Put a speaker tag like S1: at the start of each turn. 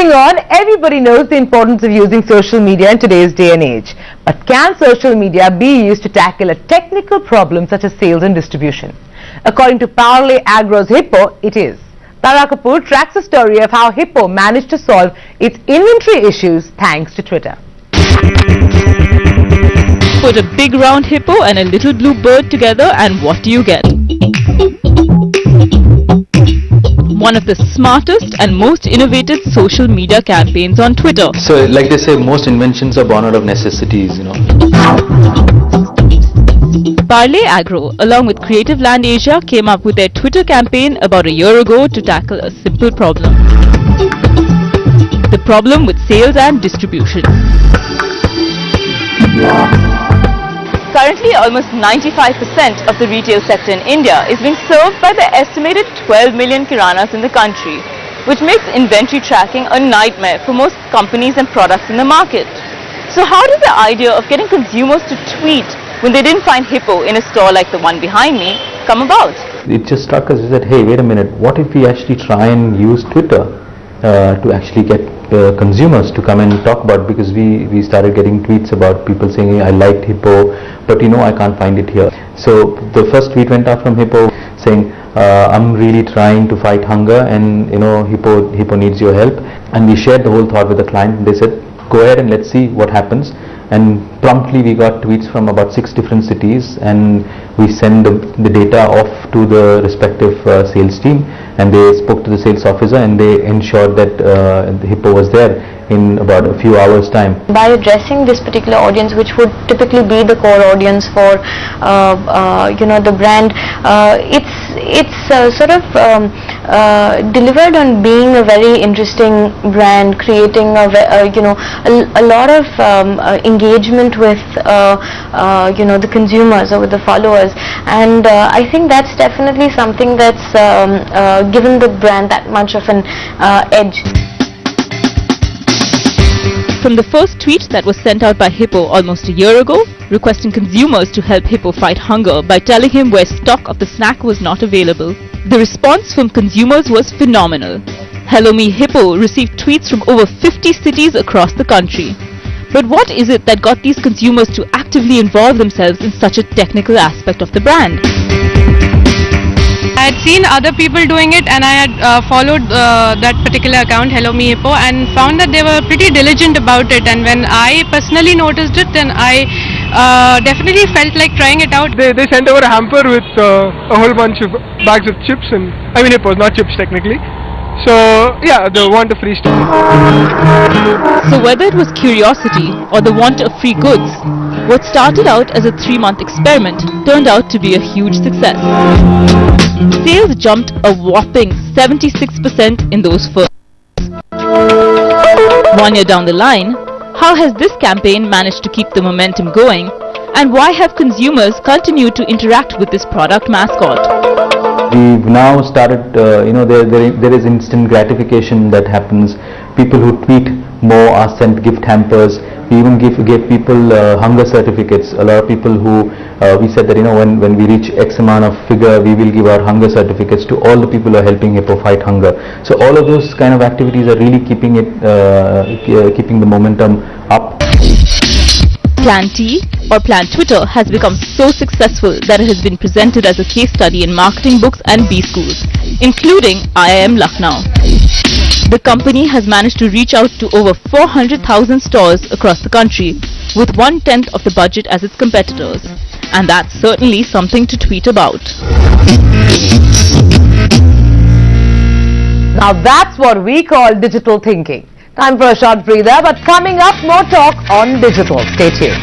S1: Moving on, everybody knows the importance of using social media in today's day and age. But can social media be used to tackle a technical problem such as sales and distribution? According to Parlay Agro's Hippo, it is. Tara Kapoor tracks the story of how Hippo managed to solve its inventory issues thanks to Twitter.
S2: Put a big round hippo and a little blue bird together and what do you get? One of the smartest and most innovative social media campaigns on Twitter.
S3: So like they say, most inventions are born out of necessities,
S2: Parlay Agro, along with Creative Land Asia, came up with their Twitter campaign about a year ago to tackle a simple problem. The problem with sales and distribution. Currently, almost 95% of the retail sector in India is being served by the estimated 12 million kiranas in the country, which makes inventory tracking a nightmare for most companies and products in the market. So how did the idea of getting consumers to tweet when they didn't find Hippo in a store like the one behind me come about?
S3: It just struck us. We said, hey, wait a minute, what if we actually try and use Twitter to actually get consumers to come and talk about it? Because we started getting tweets about people saying, hey, I liked Hippo, but I can't find it here. So the first tweet went out from Hippo saying, I'm really trying to fight hunger and Hippo needs your help. And we shared the whole thought with the client. They said, go ahead and let's see what happens. And promptly we got tweets from about 6 different cities, and we sent the data off to the respective sales team, and they spoke to the sales officer and they ensured that the Hippo was there in about a few hours time.
S4: By addressing this particular audience, which would typically be the core audience for the brand, it's sort of delivered on being a very interesting brand, creating a lot of engagement with the consumers or with the followers, and I think that's definitely something that's given the brand that much of an edge.
S2: From the first tweet that was sent out by Hippo almost a year ago, requesting consumers to help Hippo fight hunger by telling him where stock of the snack was not available, the response from consumers was phenomenal. Hello Me Hippo received tweets from over 50 cities across the country. But what is it that got these consumers to actively involve themselves in such a technical aspect of the brand?
S5: I had seen other people doing it, and I had followed that particular account, Hello Me Hippo, and found that they were pretty diligent about it. And when I personally noticed it, then I definitely felt like trying it out.
S6: They sent over a hamper with a whole bunch of bags of chips, and Hippos, not chips technically. So yeah, the want of free stuff.
S2: So whether it was curiosity or the want of free goods, what started out as a 3-month experiment turned out to be a huge success. Sales jumped a whopping 76% in those first. 1 year down the line, how has this campaign managed to keep the momentum going, and why have consumers continued to interact with this product mascot?
S3: We've now started, there is instant gratification that happens. People who tweet more are sent gift hampers. We even give people hunger certificates. A lot of people who, we said that when we reach X amount of figure, we will give out hunger certificates to all the people who are helping Hippo fight hunger. So all of those kind of activities are really keeping the momentum up.
S2: Plan T, or Plan Twitter, has become so successful that it has been presented as a case study in marketing books and B schools, including IIM Lucknow. The company has managed to reach out to over 400,000 stores across the country, with 1/10 of the budget as its competitors. And that's certainly something to tweet about.
S1: Now that's what we call digital thinking. Time for a short breather, but coming up, more talk on digital. Stay tuned.